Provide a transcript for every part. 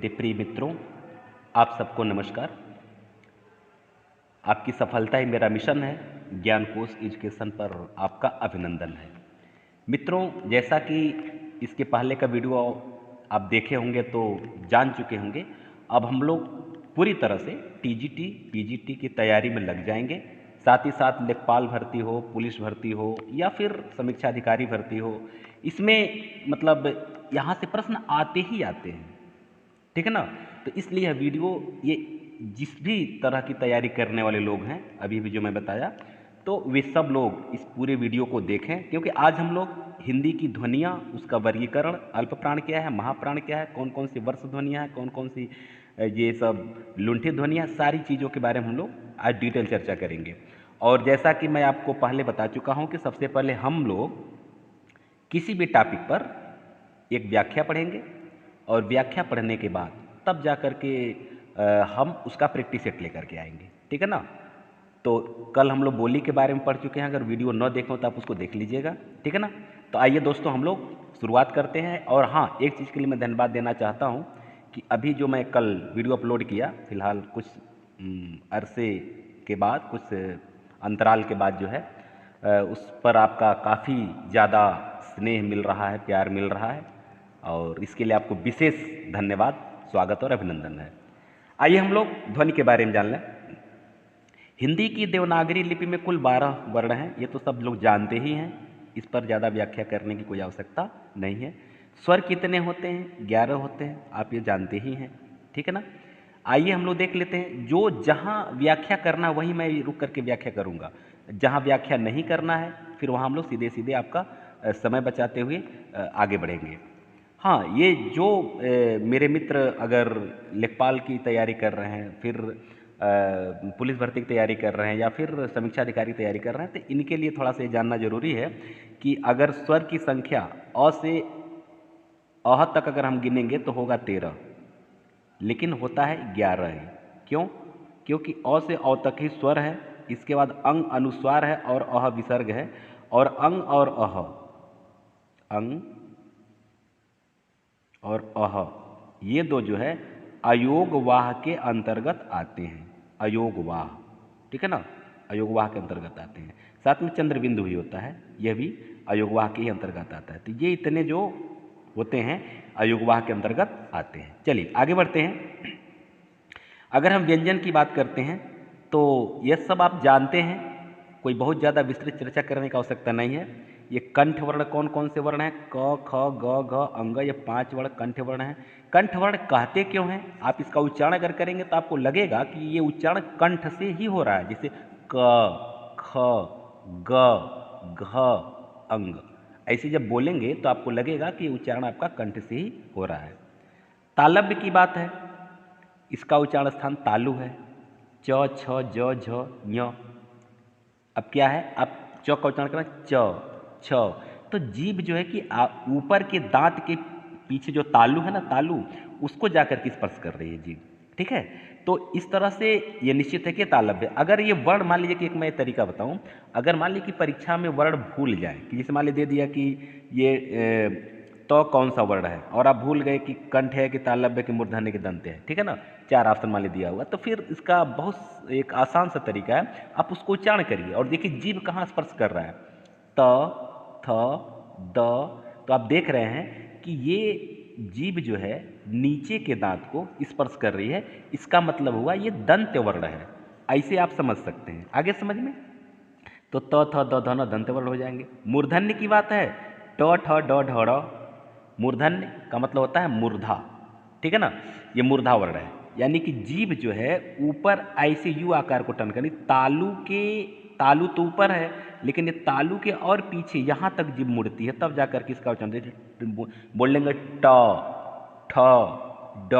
मेरे प्रिय मित्रों, आप सबको नमस्कार। आपकी सफलता ही मेरा मिशन है। ज्ञान कोश एजुकेशन पर आपका अभिनंदन है। मित्रों, जैसा कि इसके पहले का वीडियो आप देखे होंगे तो जान चुके होंगे, अब हम लोग पूरी तरह से टीजीटी पीजीटी की तैयारी में लग जाएंगे। साथ ही साथ लेखपाल भर्ती हो, पुलिस भर्ती हो या फिर समीक्षा अधिकारी भर्ती हो, इसमें मतलब यहाँ से प्रश्न आते ही आते हैं, ठीक है ना। तो इसलिए यह वीडियो ये जिस भी तरह की तैयारी करने वाले लोग हैं, अभी भी जो मैं बताया, तो वे सब लोग इस पूरे वीडियो को देखें, क्योंकि आज हम लोग हिंदी की ध्वनियाँ, उसका वर्गीकरण, अल्प प्राण क्या है, महाप्राण क्या है, कौन कौन सी वर्ष ध्वनियाँ हैं, कौन कौन सी ये सब लुंठी ध्वनियाँ, सारी चीज़ों के बारे में हम लोग आज डिटेल चर्चा करेंगे। और जैसा कि मैं आपको पहले बता चुका हूँ कि सबसे पहले हम लोग किसी भी टॉपिक पर एक व्याख्या पढ़ेंगे और व्याख्या पढ़ने के बाद तब जा कर के हम उसका प्रैक्टिस सेट लेकर के आएंगे, ठीक है ना। तो कल हम लोग बोली के बारे में पढ़ चुके हैं, अगर वीडियो न देखो तो आप उसको देख लीजिएगा, ठीक है ना। तो आइए दोस्तों, हम लोग शुरुआत करते हैं। और हाँ, एक चीज़ के लिए मैं धन्यवाद देना चाहता हूँ कि अभी जो मैं कल वीडियो अपलोड किया, फिलहाल कुछ अरसे के बाद, कुछ अंतराल के बाद जो है, उस पर आपका काफ़ी ज़्यादा स्नेह मिल रहा है, प्यार मिल रहा है, और इसके लिए आपको विशेष धन्यवाद, स्वागत और अभिनंदन है। आइए हम लोग ध्वनि के बारे में जान लें। हिंदी की देवनागरी लिपि में कुल 12 वर्ण हैं, ये तो सब लोग जानते ही हैं, इस पर ज़्यादा व्याख्या करने की कोई आवश्यकता नहीं है। स्वर कितने होते हैं? 11 होते हैं, आप ये जानते ही हैं, ठीक है ना। आइए हम लोग देख लेते हैं, जो जहाँ व्याख्या करना वहीं मैं रुक करके व्याख्या करूँगा, जहाँ व्याख्या नहीं करना है फिर वहाँ हम लोग सीधे सीधे आपका समय बचाते हुए आगे बढ़ेंगे। हाँ, ये जो मेरे मित्र अगर लेखपाल की तैयारी कर रहे हैं, फिर पुलिस भर्ती की तैयारी कर रहे हैं या फिर समीक्षा अधिकारी की तैयारी कर रहे हैं, तो इनके लिए थोड़ा सा ये जानना जरूरी है कि अगर स्वर की संख्या अ से अह तक अगर हम गिनेंगे तो होगा 13, लेकिन होता है 11 ही। क्यों? क्योंकि अ से अ तक ही स्वर है, इसके बाद अंग अनुस्वार है और अह विसर्ग है, और अंग और अह, अंग और अह, ये दो जो है अयोगवाह के अंतर्गत आते हैं। अयोगवाह, ठीक है ना, अयोगवाह के अंतर्गत आते हैं। साथ में चंद्र बिंदु भी होता है, यह भी अयोगवाह के ही अंतर्गत आता है। तो ये इतने जो होते हैं अयोगवाह के अंतर्गत आते हैं। चलिए आगे बढ़ते हैं। अगर हम व्यंजन की बात करते हैं तो यह सब आप जानते हैं, कोई बहुत ज़्यादा विस्तृत चर्चा करने की आवश्यकता नहीं है। ये कंठ वर्ण कौन कौन से वर्ण हैं? क, ख, ग, घ, अंग, ये 5 वर्ण कंठ वर्ण हैं। कंठ वर्ण कहते क्यों हैं? आप इसका उच्चारण अगर करेंगे तो आपको लगेगा कि ये उच्चारण कंठ से ही हो रहा है, जैसे क, ख, ग, घ, अंग। ऐसे जब बोलेंगे तो आपको लगेगा कि ये उच्चारण आपका कंठ से ही हो रहा है। तालव्य की बात है, इसका उच्चारण स्थान तालु है, च, छ, ज, झ, ञ। अब क्या है, आप च का उच्चारण करना, च, छ, तो जीभ जो है कि ऊपर के दांत के पीछे जो तालु है ना, तालु, उसको जाकर के स्पर्श कर रही है जीभ, ठीक है। तो इस तरह से ये निश्चित है कि तालव्य। अगर ये वर्ण मान लीजिए कि एक मैं तरीका बताऊं, अगर मान लीजिए कि परीक्षा में वर्ण भूल जाए, कि जैसे मान लीजिए दे दिया कि ये तो कौन सा वर्ण है, और आप भूल गए कि कंठ है कि तालव्य के मूर्धन्य के दंत है, ठीक है ना, 4 ऑप्शन मान लीजिए दिया हुआ, तो फिर इसका बहुत एक आसान सा तरीका है, आप उसको उच्चारण करिए और देखिए जीभ कहाँ स्पर्श कर रहा है, त, थ, द। तो आप देख रहे हैं कि ये जीभ जो है नीचे के दांत को स्पर्श कर रही है, इसका मतलब हुआ ये दंत वर्ण है। ऐसे आप समझ सकते हैं, आगे समझ में। तो त, थ, द, ध, न दंत वर्ण हो जाएंगे। मूर्धन्य की बात है, ट, ठ, ड, ढ, ड़। मूर्धन्य का मतलब होता है मूर्धा, ठीक है ना, ये मूर्धा वर्ण है, यानी कि जीभ जो है ऊपर ऐसे यू आकार को टर्न करनी, तालु तो ऊपर है, लेकिन ये तालु के और पीछे यहाँ तक जीभ मुड़ती है, तब जाकर के इसका उच्चारण बोल लेंगे ट, ठ, ड,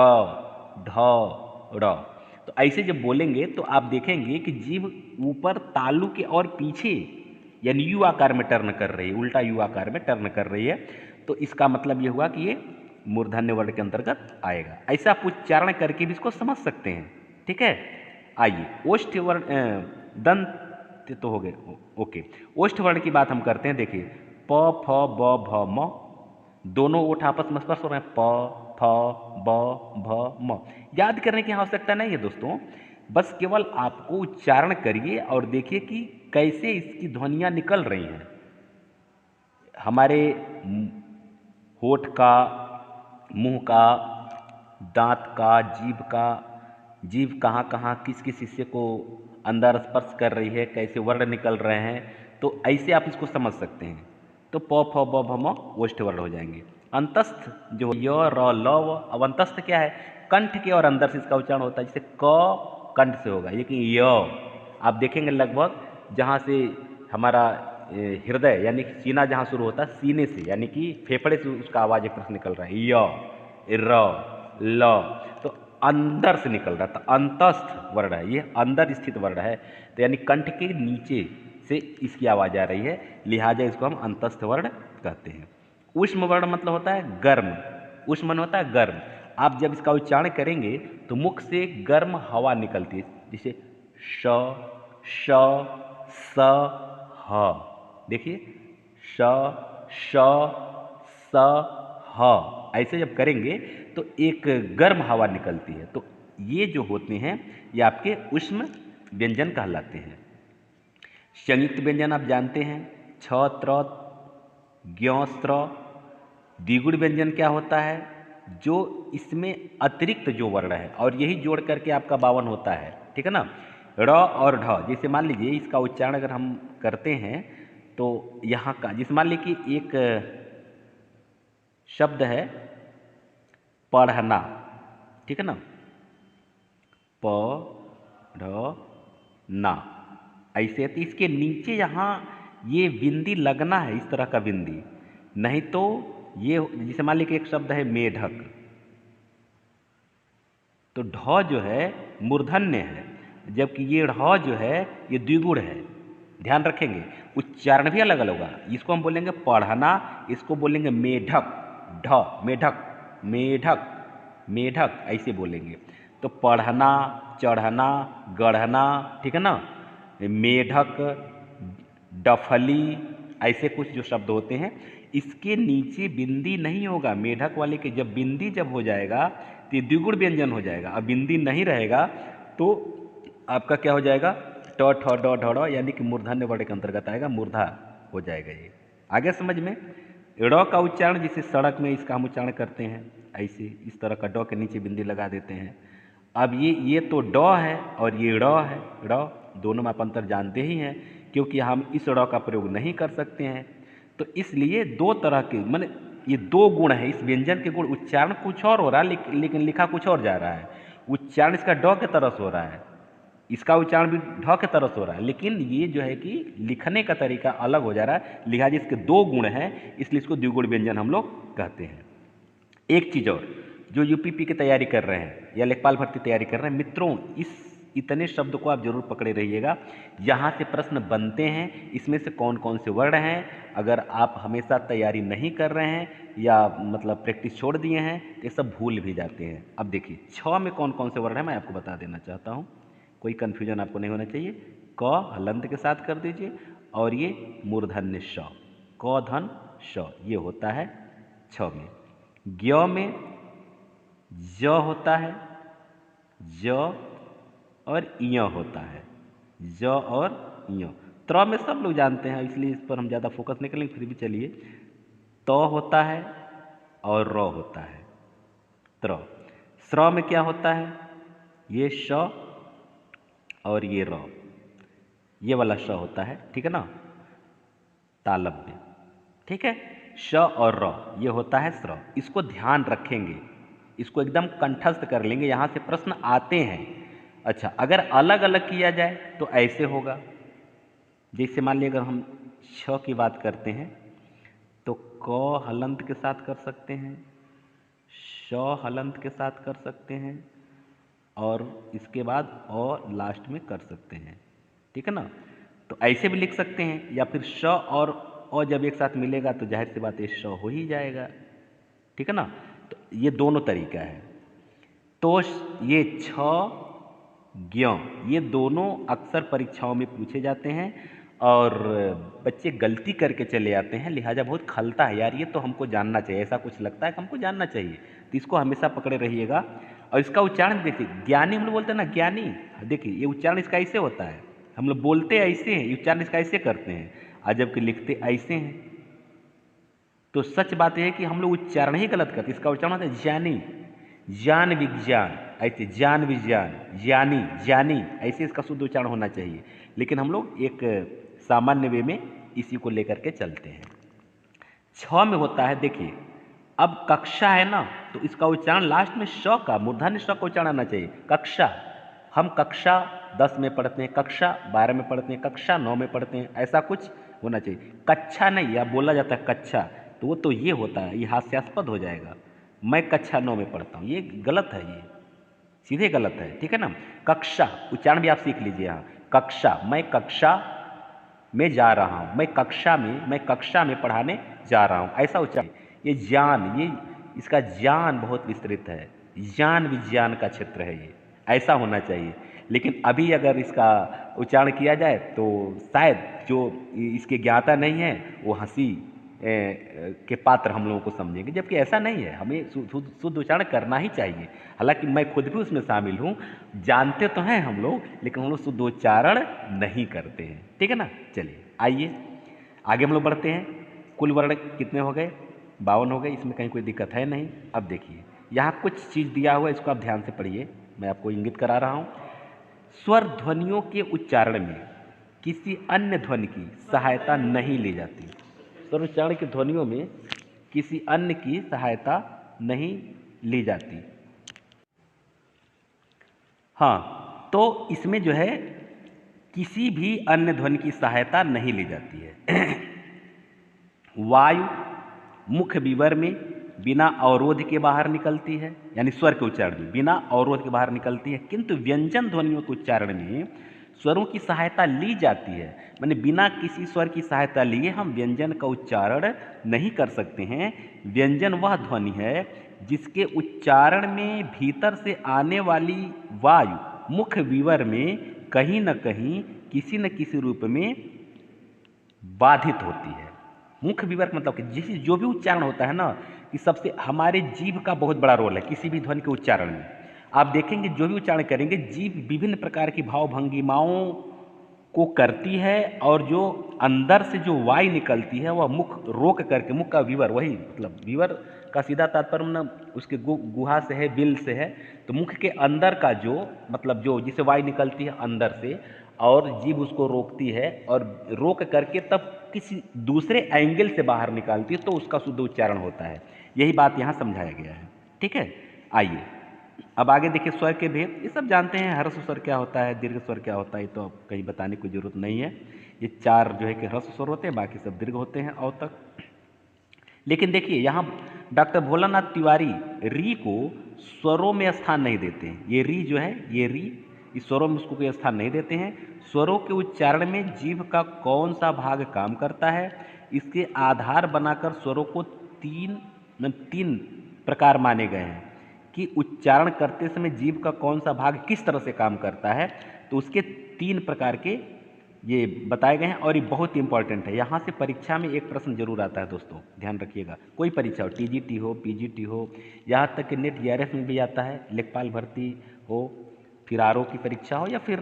ढ, ड़। तो ऐसे जब बोलेंगे तो आप देखेंगे कि जीभ ऊपर तालु के और पीछे यानी यू आकार में टर्न कर रही है, उल्टा यू आकार में टर्न कर रही है। तो इसका मतलब ये हुआ कि ये मूर्धन्य वर्ण के अंतर्गत आएगा। ऐसा आप उच्चारण करके भी इसको समझ सकते हैं, ठीक है। आइए ओष्ठ वर्ण, दंत तो हो गए, ओके। ओष्ठ वर्ण की बात हम करते हैं। देखिए प, फ, ब, भ, म, दोनों ओठ आपस में स्पर्श हो रहे हैं, प, फ, ब, भ, म। याद करने की आवश्यकता नहीं है दोस्तों, बस केवल आपको उच्चारण करिए और देखिए कि कैसे इसकी ध्वनियाँ निकल रही हैं। हमारे होठ का, मुंह का, दांत का, जीभ कहाँ कहाँ किस किस हिस्से को अंदर स्पर्श कर रही है, कैसे वर्ण निकल रहे हैं, तो ऐसे आप इसको समझ सकते हैं। तो प, फ, ब, भ, म ओष्ठ वर्ण हो जाएंगे। अंतस्थ जो य, र, ल, व। अब अंतस्थ क्या है? कंठ के और अंदर से इसका उच्चारण होता है, जैसे क कंठ से होगा, लेकिन य आप देखेंगे लगभग जहाँ से हमारा हृदय यानी कि सीना जहाँ शुरू होता है, सीने से यानी कि फेफड़े से उसका आवाज़ एक तरह से निकल रहा है, य, र, ल, तो अंदर से निकल रहा है, तो अंतस्थ वर्ण है, ये अंदर स्थित वर्ण है, तो यानी कंठ के नीचे से इसकी आवाज़ आ रही है, लिहाजा इसको हम अंतस्थ वर्ण कहते हैं। ऊष्म वर्ण मतलब होता है गर्म, ऊष्म मन होता है गर्म। आप जब इसका उच्चारण करेंगे तो मुख से गर्म हवा निकलती है, जैसे श, श, स, ह। देखिए श, श, स, ह ऐसे जब करेंगे तो एक गर्म हवा निकलती है। तो ये जो होते हैं ये आपके ऊष्म व्यंजन कहलाते हैं। संयुक्त व्यंजन आप जानते हैं, छ, त्र, ज्ञ, स्त्र। द्विगुण व्यंजन क्या होता है? जो इसमें अतिरिक्त जो वर्ण है और यही जोड़ करके आपका 52 होता है, ठीक है ना। र और ढ, जैसे मान लीजिए इसका उच्चारण अगर हम करते हैं तो यहाँ का, जैसे मान लीजिए कि एक शब्द है पढ़ना, ठीक है ना, प ढ़ ना, ऐसे तो इसके नीचे यहाँ ये बिंदी लगना है, इस तरह का बिंदी, नहीं तो ये जैसे मान लीजिए कि एक शब्द है मेढक, तो ढ जो है मूर्धन्य है, जबकि ये ढ जो है ये द्विगुण है। ध्यान रखेंगे, उच्चारण भी अलग अलग होगा। इसको हम बोलेंगे पढ़ना, इसको बोलेंगे मेढक, ढ मेढक, मेढक, मेढक ऐसे बोलेंगे। तो पढ़ना, चढ़ना, गढ़ना, ठीक है ना, मेढक, डफली, ऐसे कुछ जो शब्द होते हैं, इसके नीचे बिंदी नहीं होगा। मेढक वाले के जब बिंदी जब हो जाएगा तो ये द्विगुण व्यंजन हो जाएगा। अब बिंदी नहीं रहेगा तो आपका क्या हो जाएगा? ट, ठ, ड, ढ, ढ, यानी कि मूर्धन्य वर्ण के अंतर्गत आएगा, मूर्धा हो जाएगा ये। आगे समझ में? ड़ का उच्चारण जैसे सड़क में इसका हम उच्चारण करते हैं, ऐसे इस तरह का ड के नीचे बिंदी लगा देते हैं। अब ये तो ड है और ये ड़ है, ड़ दोनों में आप अंतर जानते ही हैं, क्योंकि हम इस ड़ का प्रयोग नहीं कर सकते हैं। तो इसलिए दो तरह के, माने ये दो गुण है इस व्यंजन के गुण, उच्चारण कुछ और हो रहा है लेकिन लिखा कुछ और जा रहा है। उच्चारण इसका ड के तरह से हो रहा है, इसका उच्चारण भी ढ के तरह से हो रहा है, लेकिन ये जो है कि लिखने का तरीका अलग हो जा रहा है, लिहाजा इसके दो गुण हैं, इसलिए इसको द्विगुण व्यंजन हम लोग कहते हैं। एक चीज़ और, जो यूपीपी की तैयारी कर रहे हैं या लेखपाल भर्ती तैयारी कर रहे हैं मित्रों, इतने शब्द को आप जरूर पकड़े रहिएगा। यहाँ से प्रश्न बनते हैं, इसमें से कौन कौन से वर्ण हैं। अगर आप हमेशा तैयारी नहीं कर रहे हैं या मतलब प्रैक्टिस छोड़ दिए हैं तो ये सब भूल भी जाते हैं। अब देखिए छ में कौन कौन से वर्ण हैं मैं आपको बता देना चाहता हूँ, कोई कन्फ्यूजन आपको नहीं होना चाहिए। क हलंत के साथ कर दीजिए और ये मूर्धन्य श, क धन श, ये होता है छ में। ज्ञ में ज होता है, ज और य होता है, ज और य। त्र में सब लोग जानते हैं, इसलिए इस पर हम ज़्यादा फोकस नहीं करेंगे, फिर भी चलिए। त होता है और र होता है, त्र। स्र में क्या होता है? ये श और ये र, ये वाला श होता है, ठीक है ना, तालव्य, ठीक है। श और र ये होता है स्र। इसको ध्यान रखेंगे, इसको एकदम कंठस्थ कर लेंगे, यहाँ से प्रश्न आते हैं। अच्छा, अगर अलग अलग किया जाए तो ऐसे होगा, जैसे मान लीजिए अगर हम छ की बात करते हैं तो क हलंत के साथ कर सकते हैं, श हलंत के साथ कर सकते हैं और इसके बाद अ लास्ट में कर सकते हैं, ठीक है ना। तो ऐसे भी लिख सकते हैं, या फिर श और अ जब एक साथ मिलेगा तो जाहिर सी बात है श हो ही जाएगा, ठीक है ना। तो ये दोनों तरीका है। तो ये छ ज्ञ, ये दोनों अक्सर परीक्षाओं में पूछे जाते हैं और बच्चे गलती करके चले आते हैं, लिहाजा बहुत खलता है यार, ये तो हमको जानना चाहिए, ऐसा कुछ लगता है कि हमको जानना चाहिए, तो इसको हमेशा पकड़े रहिएगा। और इसका उच्चारण देखिए, ज्ञानी हम लोग बोलते हैं ना, ज्ञानी, देखिए ये उच्चारण इसका ऐसे होता है, हम लोग बोलते ऐसे हैं, उच्चारण इसका ऐसे करते हैं, और जबकि लिखते ऐसे हैं। तो सच बात यह है कि हम लोग उच्चारण ही गलत करते, इसका उच्चारण होता है ज्ञानी, ज्ञान विज्ञान, ऐसे ज्ञान विज्ञान, ज्ञानी ज्ञानी, ऐसे इसका शुद्ध उच्चारण होना चाहिए, लेकिन हम लोग एक सामान्य वे में इसी को लेकर के चलते हैं। 6 में होता है, देखिए अब कक्षा है ना, तो इसका उच्चारण लास्ट में श का, मूर्धन्य श का उच्चारण आना चाहिए। कक्षा, हम कक्षा 10 में पढ़ते हैं, कक्षा 12 में पढ़ते हैं, कक्षा 9 में पढ़ते हैं, ऐसा कुछ होना चाहिए। कक्षा नहीं, या बोला जाता है कक्षा, तो वो तो ये होता है, ये हास्यास्पद हो जाएगा, मैं कक्षा 9 में पढ़ता हूँ, ये गलत है, ये सीधे गलत है, ठीक है ना। कक्षा उच्चारण भी आप सीख लीजिए, यहाँ कक्षा, मैं कक्षा में जा रहा हूँ, मैं कक्षा में पढ़ाने जा रहा हूँ, ऐसा उच्चारण। ये ज्ञान, ये इसका ज्ञान बहुत विस्तृत है, ज्ञान विज्ञान का क्षेत्र है, ये ऐसा होना चाहिए। लेकिन अभी अगर इसका उच्चारण किया जाए तो शायद जो इसके ज्ञाता नहीं है वो हंसी के पात्र हम लोगों को समझेंगे, जबकि ऐसा नहीं है, हमें शुद्ध उच्चारण करना ही चाहिए। हालांकि मैं खुद भी उसमें शामिल हूँ, जानते तो हैं हम लोग, लेकिन हम लोग शुद्ध उच्चारण नहीं करते हैं, ठीक है ना। चलिए आइए आगे हम लोग बढ़ते हैं। कुल वर्ण कितने हो गए? 52 हो गए, इसमें कहीं कोई दिक्कत है नहीं। अब देखिए यहाँ कुछ चीज़ दिया हुआ है, इसको आप ध्यान से पढ़िए, मैं आपको इंगित करा रहा हूँ। स्वर ध्वनियों के उच्चारण में किसी अन्य ध्वनि की सहायता नहीं ली जाती। स्वर उच्चारण की ध्वनियों में किसी अन्य की सहायता नहीं ली जाती। हाँ, तो इसमें जो है किसी भी अन्य ध्वनि की सहायता नहीं ली जाती है। वायु मुख्य विवर में बिना अवरोध के बाहर निकलती है, यानी स्वर के उच्चारण में बिना अवरोध के बाहर निकलती है, किंतु व्यंजन ध्वनियों के उच्चारण में स्वरों की सहायता ली जाती है। माने बिना किसी स्वर की सहायता लिए हम व्यंजन का उच्चारण नहीं कर सकते हैं। व्यंजन वह ध्वनि है जिसके उच्चारण में भीतर से आने वाली वायु मुख्य विवर में कहीं न कहीं किसी न किसी रूप में बाधित होती है। मुख्य विवर का मतलब कि जो भी उच्चारण होता है ना, कि सबसे हमारे जीभ का बहुत बड़ा रोल है किसी भी ध्वनि के उच्चारण में। आप देखेंगे जो भी उच्चारण करेंगे, जीभ विभिन्न प्रकार की भाव भंगिमाओं को करती है, और जो अंदर से जो वायु निकलती है वह मुख रोक करके, मुख का विवर, वही मतलब विवर का सीधा तात्पर्य ना उसके गुहा से है, बिल से है, तो मुख के अंदर का जो मतलब जो जिसे वायु निकलती है अंदर से, और जीभ उसको रोकती है, और रोक करके तब किसी दूसरे एंगल से बाहर निकालती है, तो उसका शुद्ध उच्चारण होता है। यही बात यहाँ समझाया गया है, ठीक है। आइए अब आगे देखिए स्वर के भेद, ये सब जानते हैं, ह्रस्व स्वर क्या होता है, दीर्घ स्वर क्या होता है, तो कहीं बताने की जरूरत नहीं है। ये 4 जो है कि ह्रस्व स्वर होते हैं, बाकी सब दीर्घ होते हैं और तक। लेकिन देखिए यहाँ डॉक्टर भोलानाथ तिवारी री को स्वरों में स्थान नहीं देते हैं। ये री जो है, ये री, इस स्वरों में उसको कोई स्थान नहीं देते हैं। स्वरों के उच्चारण में जीभ का कौन सा भाग काम करता है, इसके आधार बनाकर स्वरों को तीन प्रकार माने गए हैं कि उच्चारण करते समय जीभ का कौन सा भाग किस तरह से काम करता है। तो उसके 3 प्रकार के ये बताए गए हैं, और ये बहुत इंपॉर्टेंट है। यहाँ से परीक्षा में एक प्रश्न जरूर आता है दोस्तों, ध्यान रखिएगा। कोई परीक्षा हो, टीजीटी हो, पीजीटी हो, यहाँ तक कि नेट जीआरएफ में भी आता है, लेखपाल भर्ती हो, फिर आरओ की परीक्षा हो, या फिर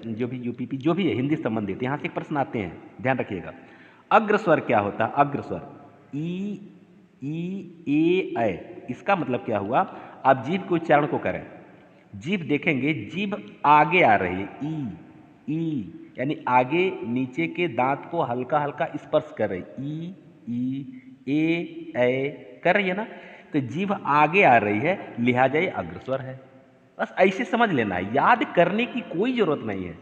जो भी यूपीपी जो भी है हिंदी संबंधित, यहाँ से एक प्रश्न आते हैं, ध्यान रखिएगा। अग्र स्वर क्या होता है? अग्र स्वर ई ए, इसका मतलब क्या हुआ? आप जीभ के उच्चारण को करें, जीभ देखेंगे, जीभ आगे आ रही है, ई यानी आगे नीचे के दांत को हल्का हल्का स्पर्श कर रही, ए कर रही है ना, तो जीभ आगे आ रही है, लिहाजा ये अग्रस्वर है। बस ऐसे समझ लेना है, याद करने की कोई जरूरत नहीं है।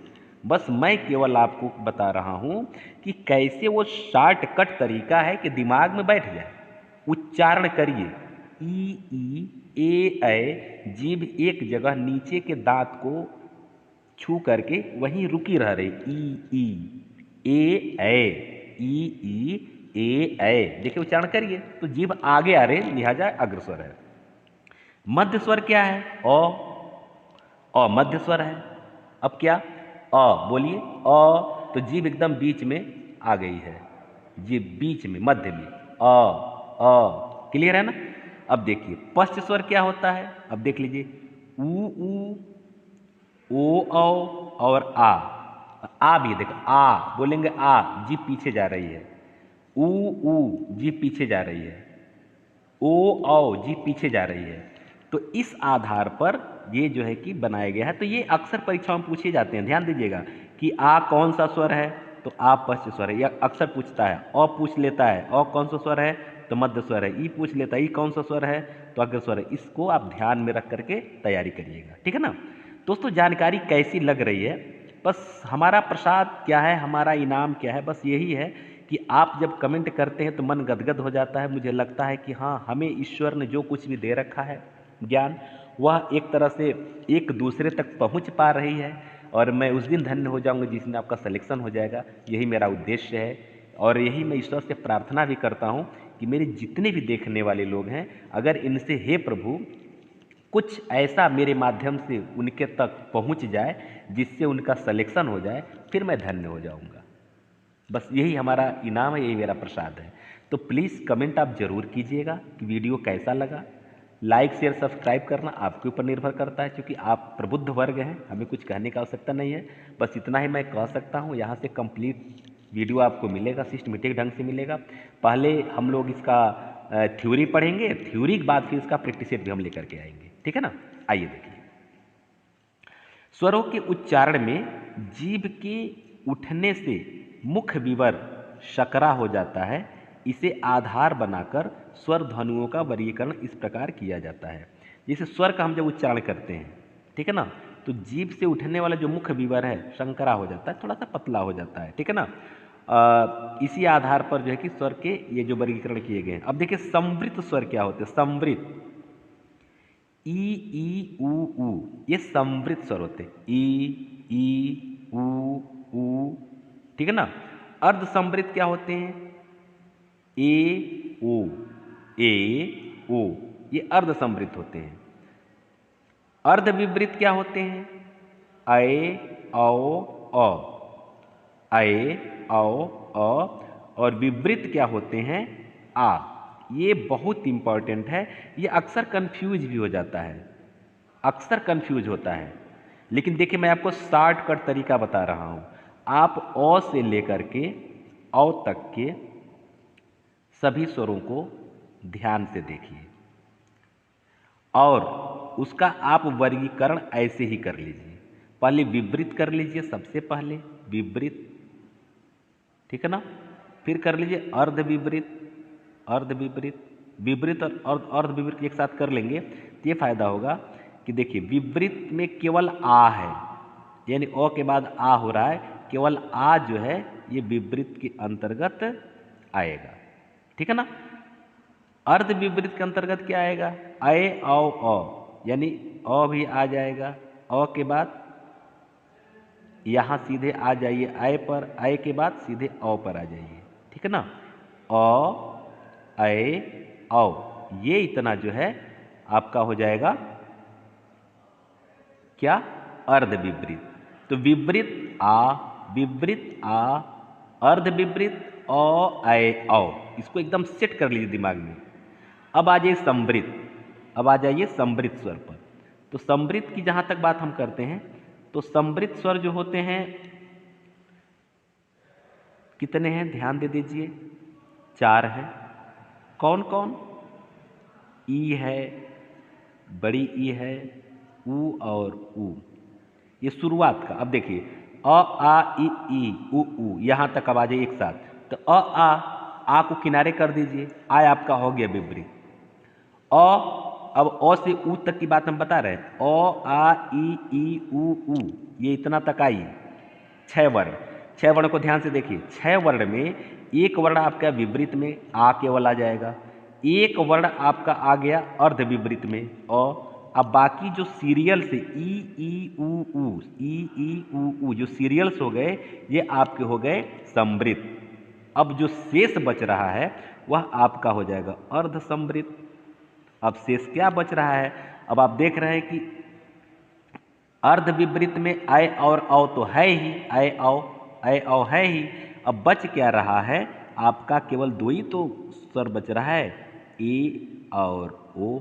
बस मैं केवल आपको बता रहा हूं कि कैसे वो शॉर्टकट तरीका है कि दिमाग में बैठ जाए। उच्चारण करिए, ई ए, जीभ एक जगह नीचे के दांत को छू करके वहीं रुकी रह रही, ई ए, देखिए उच्चारण करिए, तो जीभ आगे आ रही, लिहाजा अग्रस्वर है। मध्य स्वर क्या है? अ मध्य स्वर है। अब क्या? बोलिए, तो जीभ एकदम बीच में आ गई है, जीभ बीच में, मध्य में, अ, क्लियर है ना। अब देखिए पश्च स्वर क्या होता है, अब देख लीजिए, ऊ, ओ, और आ भी देखो, आ बोलेंगे, आ जीभ पीछे जा रही है, ऊ जीभ पीछे जा रही है, ओ जीभ पीछे जा रही है। तो इस आधार पर ये जो है कि बनाया गया है। तो ये अक्सर परीक्षाओं में पूछे जाते हैं, ध्यान दीजिएगा कि आ कौन सा स्वर है, तो आ पश्च स्वर है, यह अक्सर पूछता है। अ पूछ लेता है, अ कौन सा स्वर है, तो मध्य स्वर है। ई पूछ लेता है, ई कौन सा स्वर है, तो अग्र स्वर है। इसको आप ध्यान में रख करके तैयारी करिएगा, ठीक है ना। दोस्तों जानकारी कैसी लग रही है, बस हमारा प्रसाद क्या है, हमारा इनाम क्या है, बस यही है कि आप जब कमेंट करते हैं तो मन गदगद हो जाता है। मुझे लगता है कि हाँ, हमें ईश्वर ने जो कुछ भी दे रखा है ज्ञान, वह एक तरह से एक दूसरे तक पहुंच पा रही है, और मैं उस दिन धन्य हो जाऊंगा जिस दिन आपका सिलेक्शन हो जाएगा। यही मेरा उद्देश्य है, और यही मैं ईश्वर से प्रार्थना भी करता हूं कि मेरे जितने भी देखने वाले लोग हैं, अगर इनसे हे प्रभु कुछ ऐसा मेरे माध्यम से उनके तक पहुंच जाए जिससे उनका सिलेक्शन हो जाए, फिर मैं धन्य हो जाऊंगा। बस यही हमारा इनाम है, यही मेरा प्रसाद है। तो प्लीज़ कमेंट आप ज़रूर कीजिएगा कि वीडियो कैसा लगा। लाइक शेयर सब्सक्राइब करना आपके ऊपर निर्भर करता है, क्योंकि आप प्रबुद्ध वर्ग हैं, हमें कुछ कहने का आवश्यकता नहीं है। बस इतना ही मैं कह सकता हूँ। यहाँ से कंप्लीट वीडियो आपको मिलेगा, सिस्टमेटिक ढंग से मिलेगा। पहले हम लोग इसका थ्योरी पढ़ेंगे, थ्योरी के बाद फिर इसका प्रैक्टिस सेट भी हम लेकर के आएंगे, ठीक है ना। आइए देखिए, स्वरों के उच्चारण में जीभ के उठने से मुख विवर शकरा हो जाता है। इसे आधार बनाकर स्वर ध्वनियों का वर्गीकरण इस प्रकार किया जाता है। जैसे स्वर का हम जब उच्चारण करते हैं, ठीक है ना, तो जीभ से उठने वाला जो मुख विवर है शंकरा हो जाता है, थोड़ा सा पतला हो जाता है, ठीक है ना। इसी आधार पर जो है कि स्वर के ये जो वर्गीकरण किए गए हैं। अब देखिए संवृत स्वर क्या होते हैं, संवृत, ई ऊ, ये संवृत स्वर होते हैं, ई ऊ, ठीक है ना। अर्ध संवृत क्या होते हैं, ए ओ, ये अर्ध संवृत होते हैं। अर्ध विवृत क्या होते हैं, और विवृत क्या होते हैं, आ। ये बहुत इंपॉर्टेंट है, ये अक्सर कंफ्यूज भी हो जाता है, अक्सर कंफ्यूज होता है। लेकिन देखिए मैं आपको शॉर्टकट तरीका बता रहा हूं। आप अ से लेकर के औ तक के सभी स्वरों को ध्यान से देखिए, और उसका आप वर्गीकरण ऐसे ही कर लीजिए। पहले विवृत कर लीजिए, सबसे पहले विवृत, ठीक है ना। फिर कर लीजिए अर्ध विवृत, विवृत और अर्ध विवृत एक साथ कर लेंगे तो ये फायदा होगा कि देखिए विवृत में केवल आ है, यानी अ के बाद आ हो रहा है, केवल आ जो है ये विवृत के अंतर्गत आएगा, ठीक है ना। अर्ध विवृत के अंतर्गत क्या आएगा, अय औ, यानी अ भी आ जाएगा, अ के बाद यहाँ सीधे आ जाइए अय पर, अय के बाद सीधे औ पर आ जाइए, ठीक है ना। अय औ, ये इतना जो है आपका हो जाएगा क्या, अर्ध विवृत। तो विवृत आ, अर्ध विवृत अय औ, इसको एकदम सेट कर लीजिए दिमाग में। अब आ जाइए संवृत, अब आ जाइए संवृत स्वर पर। तो संवृत की जहां तक बात हम करते हैं, तो संवृत स्वर जो होते हैं कितने हैं, ध्यान दे दीजिए, 4 हैं। कौन कौन, ई है, बड़ी ई है, ऊ और ऊ, ये शुरुआत का। अब देखिए अ आ ई ऊ, यहां तक अब आ जाइए एक साथ। तो आ को किनारे कर दीजिए, आ आपका हो गया विवृत। अब अ से ऊ तक की बात हम बता रहे हैं, अ आ ई ऊ, ये इतना तक आई, 6 वर्ण। 6 वर्ण को ध्यान से देखिए, 6 वर्ण में एक वर्ण आपका विवृत में आ केवल आ जाएगा, एक वर्ण आपका आ गया अर्ध विवृत में अ। अब बाकी जो सीरियल से ई ऊ जो सीरियल्स हो गए, ये आपके हो गए संवृत। अब जो शेष बच रहा है वह आपका हो जाएगा अर्ध संवृत। अब शेष क्या बच रहा है, अब आप देख रहे हैं कि अर्ध विवृत में अय और औ तो है ही, अय औ, ऐ औ है ही। अब बच क्या रहा है आपका, केवल दो ही तो स्वर बच रहा है, ए और ओ,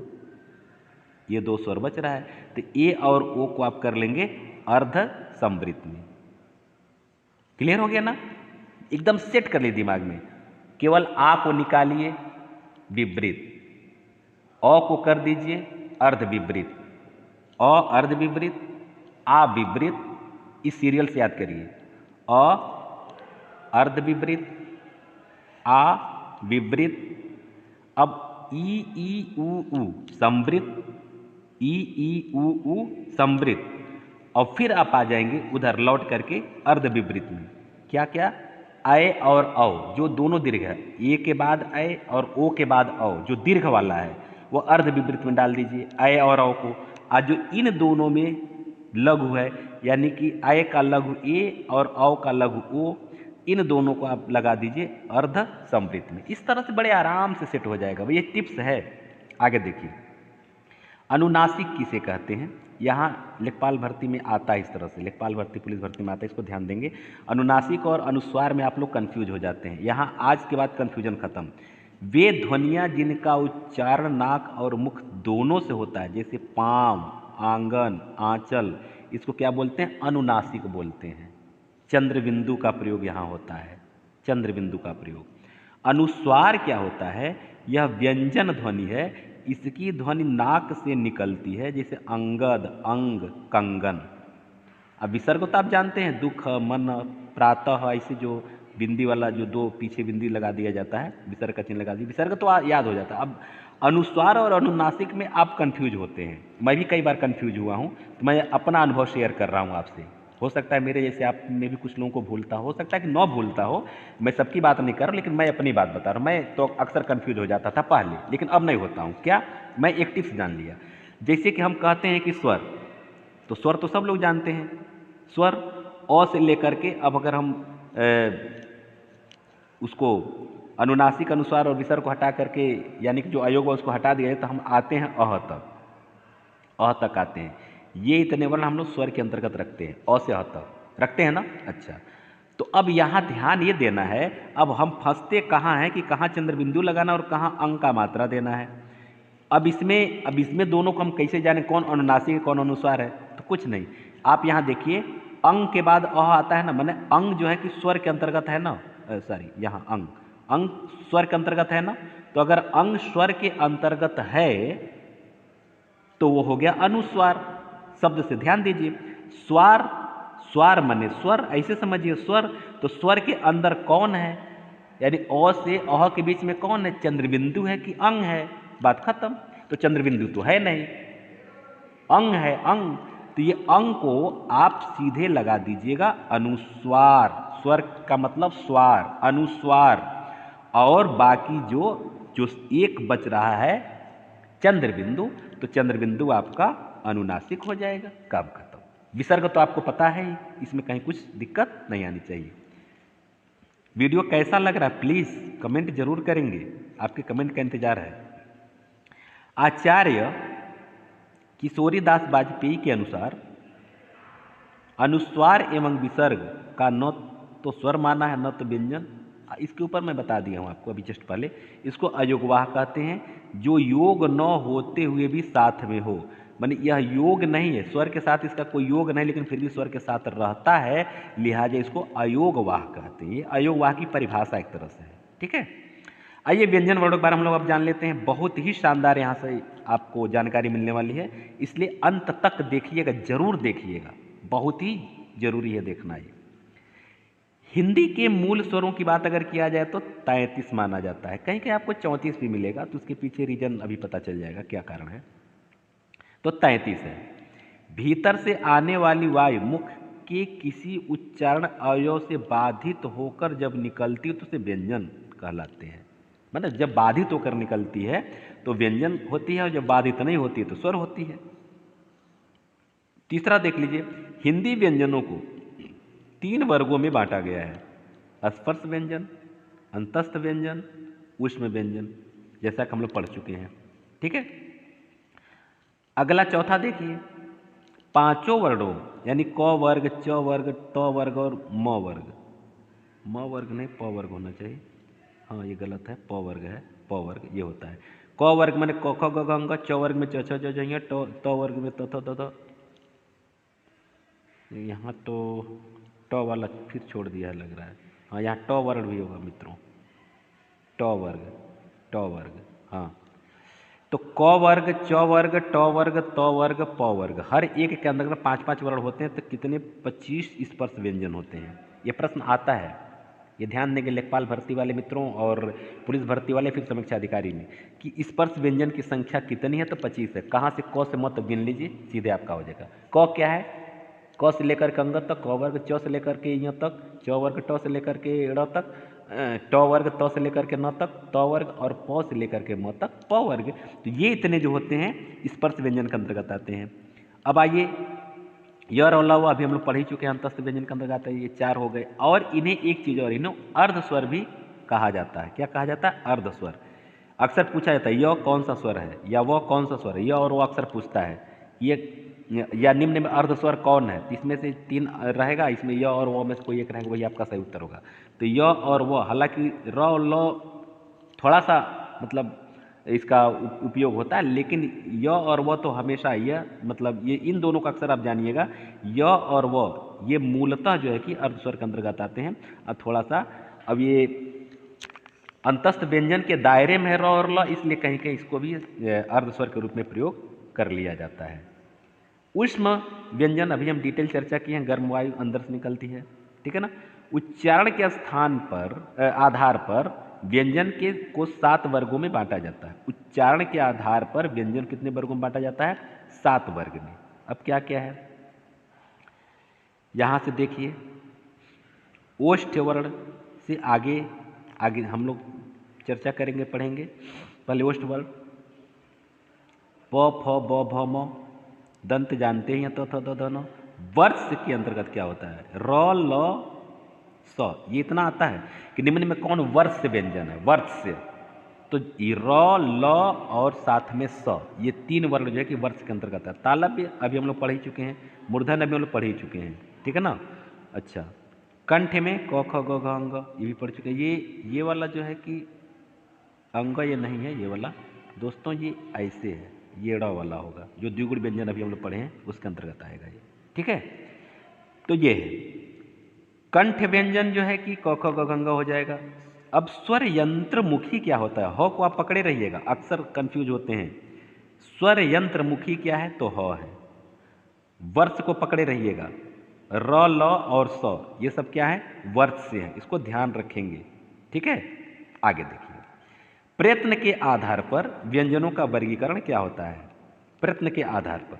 ये दो स्वर बच रहा है। तो ए और ओ को आप कर लेंगे अर्ध संवृत में। क्लियर हो गया ना, एकदम सेट कर लिए दिमाग में। केवल आ को निकालिए विपरीत, अ को कर दीजिए अर्ध विपरीत, अ अर्ध विपरीत, आ विपरीत। इस सीरियल से याद करिए, अ अर्ध विपरीत, आ विपरीत। अब ई उ संवृत, ई उ संवृत। और फिर आप आ जाएंगे उधर लौट करके अर्ध विपरीत में। क्या क्या, ऐ और औ जो दोनों दीर्घ है, ए के बाद ऐ और ओ के बाद औ जो दीर्घ वाला है वो अर्ध विपरीत में डाल दीजिए ऐ और औ को। आज जो इन दोनों में लघु है, यानी कि ऐ का लघु ए और औ का लघु ओ, इन दोनों को आप लगा दीजिए अर्ध संवृत में। इस तरह से बड़े आराम से सेट हो जाएगा। ये टिप्स है। आगे देखिए, अनुनासिक किसे कहते हैं। यहाँ लेखपाल भर्ती में आता है इस तरह से, लेखपाल भर्ती पुलिस भर्ती में आता है, इसको ध्यान देंगे। अनुनासिक और अनुस्वार में आप लोग कंफ्यूज हो जाते हैं। यहाँ आज के बाद कंफ्यूजन खत्म। वे ध्वनियाँ जिनका उच्चारण नाक और मुख दोनों से होता है, जैसे पाँव, आंगन, आंचल, इसको क्या बोलते हैं, अनुनासिक बोलते हैं। चंद्र बिंदु का प्रयोग यहाँ होता है, चंद्र बिंदु का प्रयोग। अनुस्वार क्या होता है, यह व्यंजन ध्वनि है, इसकी ध्वनि नाक से निकलती है, जैसे अंगद, अंग, कंगन। अब विसर्ग तो आप जानते हैं, दुख, मन, प्रातः, ऐसे जो बिंदी वाला जो दो पीछे बिंदी लगा दिया जाता है, विसर्ग का चिन्ह लगा दिया, विसर्ग तो याद हो जाता है। अब अनुस्वार और अनुनासिक में आप कंफ्यूज होते हैं, मैं भी कई बार कंफ्यूज हुआ हूँ, तो मैं अपना अनुभव शेयर कर रहा हूँ आपसे। हो सकता है मेरे जैसे आप में भी कुछ लोगों को भूलता हो सकता है कि न भूलता हो, मैं सबकी बात नहीं कर रहा, लेकिन मैं अपनी बात बता रहा हूँ। मैं तो अक्सर कंफ्यूज हो जाता था पहले, लेकिन अब नहीं होता हूँ। क्या, मैं एक टिप्स जान लिया। जैसे कि हम कहते हैं कि स्वर, तो स्वर तो सब लोग जानते हैं, स्वर अ से लेकर के, अब अगर हम उसको अनुनासिक, अनुस्वार और विसर्ग को हटा करके, यानी कि जो अयोग है उसको हटा दिया है, तो हम आते हैं अह तक, अह तक आते हैं। ये इतने वर्ण हम लोग स्वर के अंतर्गत रखते हैं, अ से अह तक रखते हैं ना। अच्छा, तो अब यहाँ ध्यान ये देना है, अब हम फंसते कहाँ हैं कि कहाँ चंद्र बिंदु लगाना और कहाँ अंग का मात्रा देना है। अब इसमें दोनों को हम कैसे जाने कौन अनुनासिक है कौन अनुस्वार है, तो कुछ नहीं। आप यहाँ देखिए, अंग के बाद अह आता है ना, माने अंग जो है कि स्वर के अंतर्गत है ना, सॉरी यहाँ अंग, अंग स्वर के अंतर्गत है ना। तो अगर अंग स्वर के अंतर्गत है तो वो हो गया अनुस्वार। शब्द से ध्यान दीजिए, स्वार, स्वार माने स्वर, ऐसे समझिए स्वर। तो स्वर के अंदर कौन है, यानी अ से अह के बीच में कौन है, चंद्रबिंदु है कि अंग है, बात खत्म। तो चंद्रबिंदु तो है नहीं, अंग है, अंग। तो ये अंग को आप सीधे लगा दीजिएगा अनुस्वार, स्वर का मतलब स्वार, अनुस्वार। और बाकी जो जो एक बच रहा है चंद्रबिंदु, तो चंद्रबिंदु आपका अनुनासिक हो जाएगा, काम खत्म। विसर्ग तो आपको पता है ही, इसमें कहीं कुछ दिक्कत नहीं आनी चाहिए। वीडियो कैसा लग रहा है प्लीज कमेंट जरूर करेंगे, आपके कमेंट का इंतजार है। आचार्य किशोरीदास वाजपेयी के अनुसार अनुस्वार एवं विसर्ग का न तो स्वर माना है न तो व्यंजन। इसके ऊपर मैं बता दिया हूँ आपको अभी जस्ट पहले। इसको अयोगवाह कहते हैं, जो योग न होते हुए भी साथ में हो, माने यह योग नहीं है, स्वर के साथ इसका कोई योग नहीं, लेकिन फिर भी स्वर के साथ रहता है, लिहाजा इसको अयोगवाह कहते हैं। ये अयोगवाह की परिभाषा एक तरह से है, ठीक है। आइए व्यंजन वर्णों के बारे में हम लोग अब जान लेते हैं। बहुत ही शानदार यहाँ से आपको जानकारी मिलने वाली है, इसलिए अंत तक देखिएगा, जरूर देखिएगा, बहुत ही जरूरी है देखना। ये हिंदी के मूल स्वरों की बात अगर किया जाए तो 33 माना जाता है, कहीं कहीं आपको 34 भी मिलेगा, तो उसके पीछे रीजन अभी पता चल जाएगा क्या कारण है। तो 33 है। भीतर से आने वाली वायु मुख के किसी उच्चारण अवयव से बाधित होकर जब निकलती है तो उसे व्यंजन कहलाते हैं। मतलब जब बाधित होकर निकलती है तो व्यंजन होती है, और जब बाधित नहीं होती है तो स्वर होती है। तीसरा देख लीजिए, हिंदी व्यंजनों को 3 वर्गों में बांटा गया है, स्पर्श व्यंजन, अंतस्थ व्यंजन, ऊष्म व्यंजन, जैसा कि हम लोग पढ़ चुके हैं, ठीक है। अगला चौथा देखिए, 5 वर्णों यानी क वर्ग, च वर्ग, त वर्ग और म वर्ग, म वर्ग नहीं प वर्ग होना चाहिए। हाँ ये गलत है, प वर्ग है, प वर्ग ये होता है। क वर्ग मैंने क ख ग घ अंग, च वर्ग में च छ ज झ ञ, त वर्ग में त थ द ध। यहाँ तो ट वाला फिर छोड़ दिया है लग रहा है। हाँ यहाँ ट वर्ग भी होगा मित्रों, ट वर्ग, ट वर्ग। हाँ तो क वर्ग, च वर्ग, ट वर्ग, त वर्ग, प वर्ग, हर एक के अंदर 5-5 वर्ण होते हैं तो कितने 25 स्पर्श व्यंजन होते हैं। ये प्रश्न आता है, ये ध्यान देंगे लेखपाल भर्ती वाले मित्रों और पुलिस भर्ती वाले फिर समीक्षा अधिकारी में कि स्पर्श व्यंजन की संख्या कितनी है, तो 25 है। कहाँ से क से मत गिन लीजिए, सीधे आपका हो जाएगा। क क्या है, क से लेकर के अंग तक, क वर्ग च से लेकर के य तक, च वर्ग ट से लेकर के ड़ तक, ट वर्ग त से लेकर के न तक, त वर्ग और प से लेकर के म तक, प वर्ग। तो ये इतने जो होते हैं स्पर्श व्यंजन के अंतर्गत आते हैं। अब आइए य और ल अभी हम लोग पढ़ ही चुके हैं, अंतस्थ व्यंजन के अंतर्गत आते हैं, ये 4 हो गए। और इन्हें एक चीज और, इन्हें अर्ध स्वर भी कहा जाता है। क्या कहा जाता है, अर्ध स्वर। अक्सर पूछा जाता है य कौन सा स्वर है या वह कौन सा स्वर है, य और वो अक्सर पूछता है। ये या निम्न में अर्ध स्वर कौन है, इसमें से 3 रहेगा, इसमें य और वो में से कोई एक रहेगा, वही आपका सही उत्तर होगा। तो य और वो, हालांकि र और ल थोड़ा सा मतलब इसका उपयोग होता है, लेकिन य और व तो हमेशा यह मतलब ये इन दोनों का अक्सर आप जानिएगा, य और व ये मूलतः जो है कि अर्ध स्वर के अंतर्गत आते हैं। अब थोड़ा सा अब ये अंतस्थ व्यंजन के दायरे में है र और ल, इसलिए कहीं कहीं इसको भी अर्ध स्वर के रूप में प्रयोग कर लिया जाता है। उष्म व्यंजन अभी हम डिटेल चर्चा किए हैं, गर्म वायु अंदर से निकलती है, ठीक है ना। उच्चारण के स्थान पर आधार पर व्यंजन के को 7 वर्गों में बांटा जाता है। उच्चारण के आधार पर व्यंजन कितने वर्गों में बांटा जाता है, 7 वर्ग में। अब क्या क्या है, यहां से देखिए, ओष्ठ वर्ण से आगे आगे हम लोग चर्चा करेंगे, पढ़ेंगे। पहले ओष्ठ वर्ण प फ ब भ म, दंत जानते हैं त थ द ध न। वर्ष के अंतर्गत क्या होता है, र ल स, ये इतना आता है कि निम्न में कौन वर्ष से व्यंजन है, वर्ष से। तो र ल और साथ में स, ये 3 वर्ण जो है कि वर्ष के अंतर्गत है। तालव्य अभी हम लोग पढ़ ही चुके हैं, मूर्धन अभी हम लोग पढ़ ही चुके हैं, ठीक है ना। अच्छा, कंठ में क ख ग घ अंग, ये भी पढ़ चुके हैं। ये वाला जो है कि अंग ये नहीं है, ये वाला दोस्तों ये ऐसे है, ये ड़ वाला होगा, जो द्विगुण व्यंजन अभी हम लोग पढ़े हैं उसके अंतर्गत आएगा ये, ठीक है। तो ये है कंठ व्यंजन जो है कि क ख ग घ अंग हो जाएगा। अब स्वर यंत्र मुखी क्या होता है, ह को आप पकड़े रहिएगा, अक्सर कंफ्यूज होते हैं। स्वर यंत्र मुखी क्या है, तो ह है। वर्ष को पकड़े रहिएगा, र ल और स ये सब क्या है, वर्ष से है, इसको ध्यान रखेंगे, ठीक है। आगे देखिए, प्रयत्न के आधार पर व्यंजनों का वर्गीकरण क्या होता है। प्रयत्न के आधार पर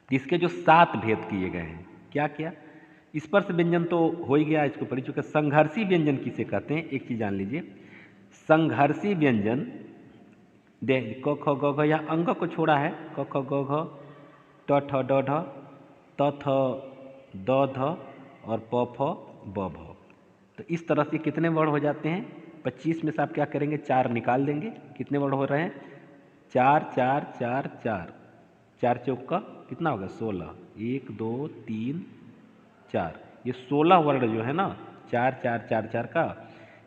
इसके जो 7 भेद किए गए हैं, क्या क्या, स्पर्श व्यंजन तो हो ही गया, इसको पढ़ चुके। संघर्षी व्यंजन किसे कहते हैं, एक चीज जान लीजिए, संघर्षी व्यंजन देख क ख ग घ, या अंग को छोड़ा है, क ख ग घ, ट ठ ड ढ, त थ द ध और प फ ब भ। तो इस तरह से कितने वर्ण हो जाते हैं, 25 में से आप क्या करेंगे, 4 निकाल देंगे। कितने वर्ण हो रहे हैं, 4 4 4 4, 4 चौका कितना होगा, 16, 1 2 3 4, ये 16 वर्ण जो है ना, 4 4 4 4 का,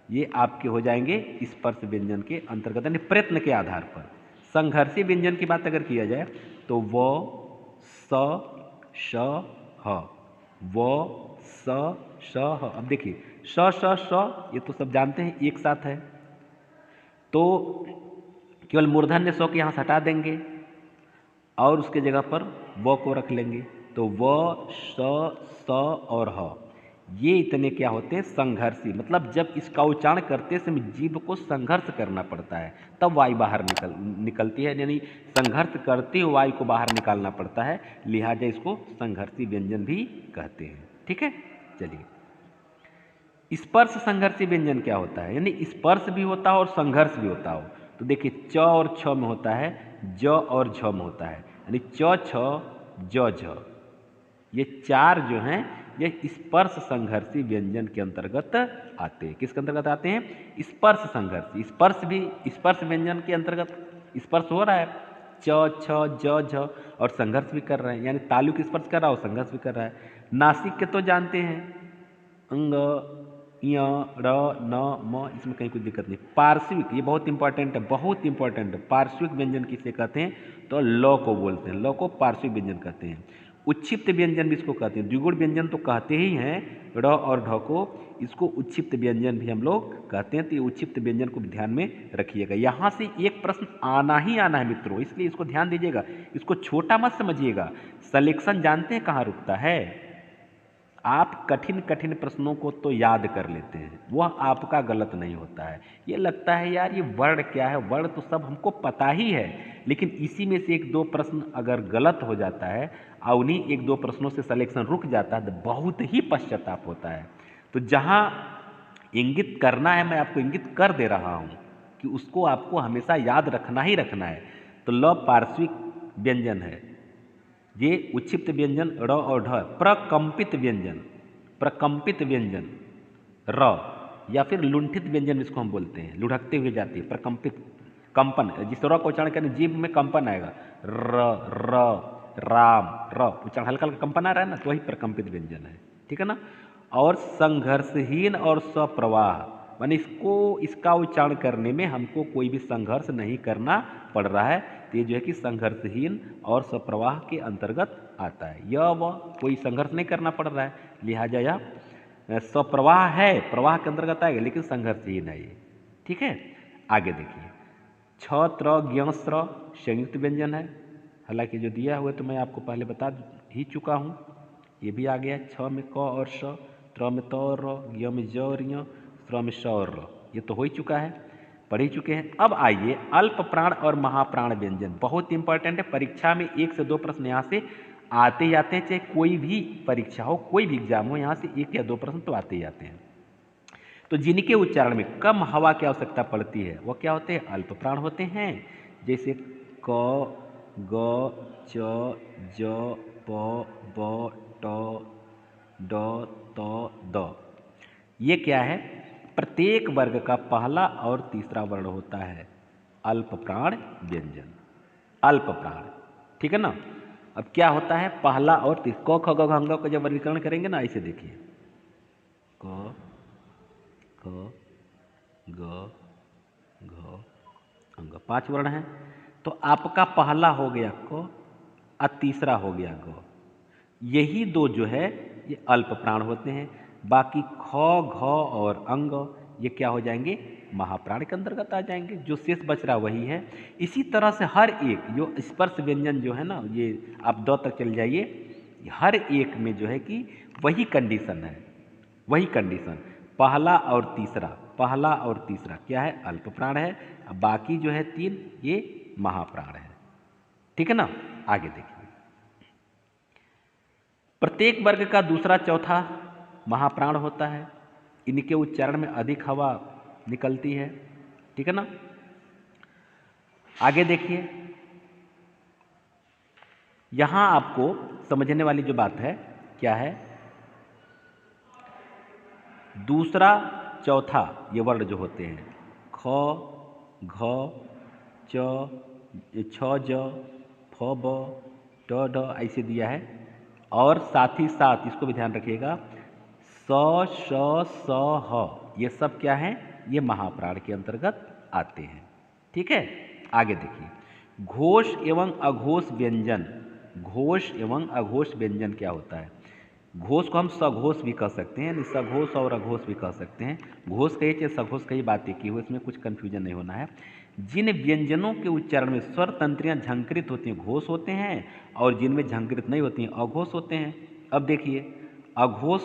ये आपके हो जाएंगे स्पर्श व्यंजन के अंतर्गत, यानी प्रयत्न के आधार पर। संघर्षी व्यंजन की बात अगर किया जाए तो व स श ह, व स श ह। अब देखिए श श श ये तो सब जानते हैं एक साथ है, तो केवल मूर्धन्य स को यहाँ से हटा देंगे और उसके जगह पर व को रख लेंगे, तो व स स और ह, ये इतने क्या होते हैं, संघर्षी। मतलब जब इसका उच्चारण करते समय जीभ को संघर्ष करना पड़ता है, तब वायु बाहर निकलती है, यानी संघर्ष करते हुए वायु को बाहर निकालना पड़ता है, लिहाजा इसको संघर्षी व्यंजन भी कहते हैं, ठीक है। चलिए, स्पर्श संघर्षी व्यंजन क्या होता है, यानी स्पर्श भी होता हो और संघर्ष भी होता हो। तो देखिए च और छ में होता है, ज और झ में होता है, यानी च छ ज झ, ये 4 जो हैं ये स्पर्श संघर्षी व्यंजन के अंतर्गत आते हैं। किसके अंतर्गत आते हैं, स्पर्श संघर्षी। स्पर्श भी स्पर्श व्यंजन के अंतर्गत स्पर्श हो रहा है, च छ ज झ, और संघर्ष भी कर रहे हैं, यानी तालु की स्पर्श कर रहा हो, संघर्ष भी कर रहा है। नासिक के तो जानते हैं, अंग य र न म, इसमें कहीं कोई दिक्कत नहीं। पार्श्विक, ये बहुत इंपॉर्टेंट है, बहुत इंपॉर्टेंट है। पार्श्विक व्यंजन किसे कहते हैं? तो ल को बोलते हैं, ल को पार्श्विक व्यंजन कहते हैं। उच्छिप्त व्यंजन भी इसको कहते हैं। द्विगुण व्यंजन तो कहते ही हैं र और ढ को, इसको उच्छिप्त व्यंजन भी हम लोग कहते हैं। तो ये उच्छिप्त व्यंजन को भी ध्यान में रखिएगा। यहाँ से एक प्रश्न आना ही आना है मित्रों, इसलिए इसको ध्यान दीजिएगा, इसको छोटा मत समझिएगा। सिलेक्शन जानते हैं कहाँ रुकता है? आप कठिन कठिन प्रश्नों को तो याद कर लेते हैं, वह आपका गलत नहीं होता है। ये लगता है यार ये वर्ण क्या है, वर्ण तो सब हमको पता ही है, लेकिन इसी में से एक दो प्रश्न अगर गलत हो जाता है और उन्हीं एक दो प्रश्नों से सिलेक्शन रुक जाता है तो बहुत ही पश्चाताप होता है। तो जहाँ इंगित करना है, मैं आपको इंगित कर दे रहा हूँ कि उसको आपको हमेशा याद रखना ही रखना है। तो ल पार्श्विक व्यंजन है, ये उच्छिप्त व्यंजन र और ढ। प्रकंपित व्यंजन, प्रकंपित व्यंजन र, या फिर लुंठित व्यंजन इसको हम बोलते हैं, लुढ़कते हुए जाती है, प्रकंपित, कंपन, जिस र को उच्चारण करने जीभ में कंपन आएगा, र र राम, र उच्चारण हल्का हल्का कंपन आ रहा है ना, तो वही प्रकंपित व्यंजन है, ठीक है ना। और संघर्षहीन और सप्रवाह, माने इसको, इसका उच्चारण करने में हमको कोई भी संघर्ष नहीं करना पड़ रहा है। तो ये जो है कि संघर्षहीन और सप्रवाह के अंतर्गत आता है। यह व कोई संघर्ष नहीं करना पड़ रहा है, लिहाजा यह सप्रवाह है, प्रवाह के अंतर्गत आएगा, लेकिन संघर्षहीन है ये, ठीक है। आगे देखिए, छ त्र ज्ञ स्र संयुक्त व्यंजन है। हालांकि जो दिया हुआ तो मैं आपको पहले बता ही चुका हूँ, ये भी आ गया। छ में क और श, त्र में त और र, ज्ञ में ज और ञ, स्र में स और र, ये तो हो ही चुका है, पढ़ ही चुके हैं। अब आइए अल्प प्राण और महाप्राण व्यंजन, बहुत इंपॉर्टेंट है। परीक्षा में 1 से 2 प्रश्न यहाँ से आते ही आते हैं, चाहे कोई भी परीक्षा हो, कोई भी एग्जाम हो, यहाँ से 1 या 2 प्रश्न तो आते ही आते हैं। तो जिनके उच्चारण में कम हवा की आवश्यकता पड़ती है वो क्या होते हैं? अल्प प्राण होते हैं। जैसे क, ग, च, ज, प, ब, ट, ड, त, द। ये क्या है? प्रत्येक वर्ग का पहला और तीसरा वर्ण होता है अल्प प्राण व्यंजन, अल्प प्राण, ठीक है ना। अब क्या होता है? पहला और तीसरा, क ख ग घ अंग का जब वर्गीकरण करेंगे ना, ऐसे देखिए, क ख ग घ अंग, 5 वर्ण हैं। तो आपका पहला हो गया क और तीसरा हो गया ग, यही दो जो है ये अल्प प्राण होते हैं। बाकी ख, घ और अंग ये क्या हो जाएंगे? महाप्राण के अंतर्गत आ जाएंगे। जो शेष बच रहा वही है। इसी तरह से हर एक जो स्पर्श व्यंजन जो है ना, ये आप द तक चल जाइए, हर एक में जो है कि वही कंडीशन है, वही कंडीशन, पहला और तीसरा, पहला और तीसरा क्या है? अल्प प्राण है। बाकी जो है 3 ये महाप्राण है, ठीक है ना। आगे देखिए, प्रत्येक वर्ग का दूसरा चौथा महाप्राण होता है। इनके उच्चारण में अधिक हवा निकलती है, ठीक है ना। आगे देखिए, यहां आपको समझने वाली जो बात है क्या है? दूसरा चौथा ये वर्ण जो होते हैं, ख, घ, च, छ, ज, फ, ब, ट, ड ऐसे दिया है। और साथ ही साथ इसको भी ध्यान रखिएगा, स, श, स, ह, ये सब क्या है? ये महाप्राण के अंतर्गत आते हैं, ठीक है। आगे देखिए, घोष एवं अघोष व्यंजन, घोष एवं अघोष व्यंजन क्या होता है? घोष को हम सघोष भी कह सकते हैं, यानी सघोष और अघोष भी कह सकते हैं। घोष कहिए चाहे सघोष कहिए, बात एक ही हो, इसमें कुछ कन्फ्यूजन नहीं होना है। जिन व्यंजनों के उच्चारण में स्वर तंत्रियां झंकृत होती हैं घोष होते हैं, और जिनमें झंकृत नहीं होती हैं अघोष होते हैं। अब देखिए, अघोष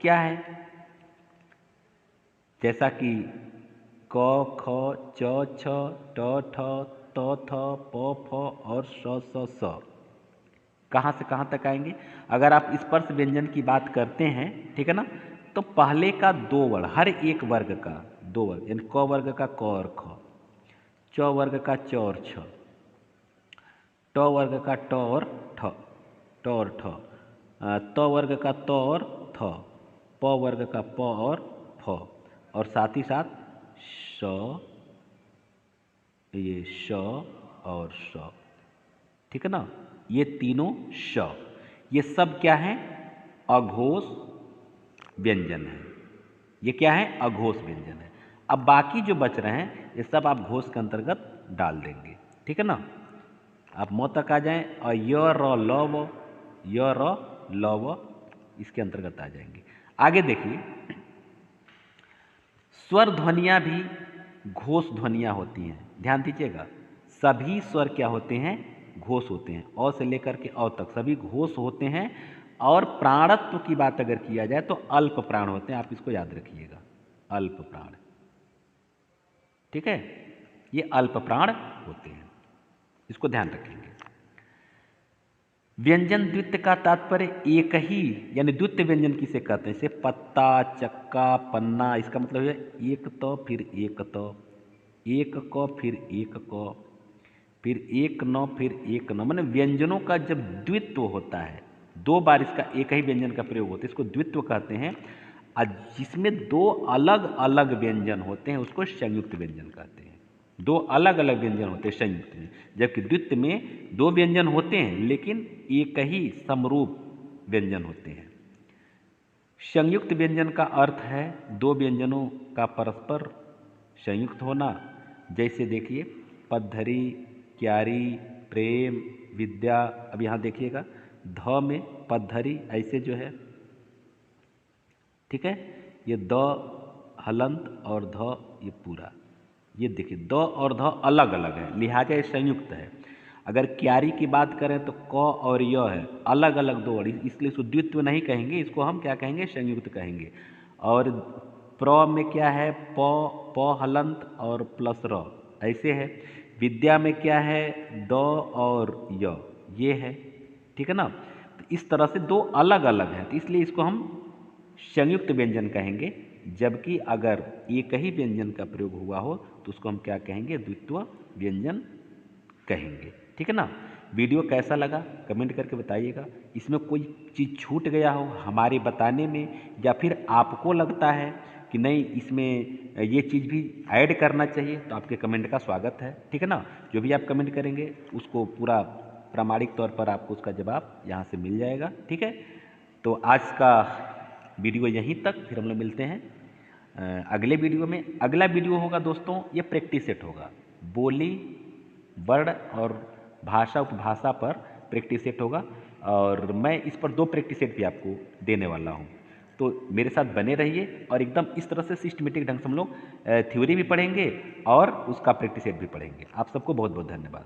क्या है? जैसा कि क, ख, च, छ, ट, ठ, त, थ, प, फ और स, स। कहाँ से कहाँ तक आएंगे? अगर आप स्पर्श व्यंजन की बात करते हैं, ठीक है ना, तो पहले का 2 वर्ण, हर एक वर्ग का 2 वर्ग, यानी क वर्ग का क और ख, च वर्ग का च और छ, ट वर्ग का ट और ठ, ट और ठ, त वर्ग का त और थ, प वर्ग का प और फ, और साथ ही साथ श, ये श और स, ठीक है ना। ये तीनों श, ये सब क्या हैं? अघोष व्यंजन है, ये क्या है, अघोष व्यंजन है। अब बाकी जो बच रहे हैं ये सब आप घोष के अंतर्गत डाल देंगे, ठीक है ना। आप म तक आ जाएं और य र ल व, य र ल व इसके अंतर्गत आ जाएंगे। आगे देखिए, स्वर ध्वनियाँ भी घोष ध्वनियाँ होती हैं, ध्यान दीजिएगा। सभी स्वर क्या होते हैं, घोष होते हैं। अ से लेकर के अ तक सभी घोष होते हैं। और प्राणत्व की बात अगर किया जाए तो अल्प प्राण होते हैं, आप इसको याद रखिएगा, अल्प प्राण, ठीक है, ये अल्प प्राण होते हैं, इसको ध्यान रखेंगे। व्यंजन द्वित्व का तात्पर्य एक ही, यानी द्वित्व व्यंजन किसे कहते हैं, जैसे पत्ता, चक्का, पन्ना, इसका मतलब है एक तो फिर एक तो, एक क फिर एक क, फिर एक न फिर एक न, माने व्यंजनों का जब द्वित्व होता है, दो बार इसका एक ही व्यंजन का प्रयोग होता है, इसको द्वित्व कहते हैं। और जिसमें दो अलग अलग व्यंजन होते हैं उसको संयुक्त व्यंजन कहते हैं। दो अलग अलग व्यंजन होते हैं संयुक्त में, जबकि द्वित्व में दो व्यंजन होते हैं लेकिन एक ही समरूप व्यंजन होते हैं। संयुक्त व्यंजन का अर्थ है दो व्यंजनों का परस्पर संयुक्त होना। जैसे देखिए, पद्धरी, क्यारी, प्रेम, विद्या। अब यहाँ देखिएगा, ध में पद्धरी ऐसे जो है, ठीक है, ये द हलंत और ध ये पूरा, ये देखिए द और ध अलग अलग है, लिहाजा ये संयुक्त है। अगर क्यारी की बात करें तो क और य है, अलग अलग दो वर्ड, इसलिए इसको द्वित्व नहीं कहेंगे, इसको हम क्या कहेंगे, संयुक्त कहेंगे। और प्र में क्या है, प हलंत और प्लस र ऐसे है। विद्या में क्या है, द और य ये है, ठीक है ना। तो इस तरह से दो अलग अलग हैं, तो इसलिए इसको हम संयुक्त व्यंजन कहेंगे। जबकि अगर एक ही व्यंजन का प्रयोग हुआ हो तो उसको हम क्या कहेंगे, द्वित्व व्यंजन कहेंगे, ठीक है ना। वीडियो कैसा लगा कमेंट करके बताइएगा। इसमें कोई चीज़ छूट गया हो हमारे बताने में, या फिर आपको लगता है कि नहीं इसमें ये चीज़ भी ऐड करना चाहिए, तो आपके कमेंट का स्वागत है, ठीक है ना। जो भी आप कमेंट करेंगे उसको पूरा प्रामाणिक तौर पर आपको उसका जवाब यहाँ से मिल जाएगा, ठीक है। तो आज का वीडियो यहीं तक, फिर हम लोग मिलते हैं अगले वीडियो में। अगला वीडियो होगा दोस्तों, ये प्रैक्टिस सेट होगा, बोली, वर्ण और भाषा उपभाषा पर प्रैक्टिस सेट होगा। और मैं इस पर 2 प्रैक्टिस सेट भी आपको देने वाला हूँ, तो मेरे साथ बने रहिए। और एकदम इस तरह से सिस्टमेटिक ढंग से हम लोग थ्योरी भी पढ़ेंगे और उसका प्रैक्टिस सेट भी पढ़ेंगे। आप सबको बहुत बहुत धन्यवाद।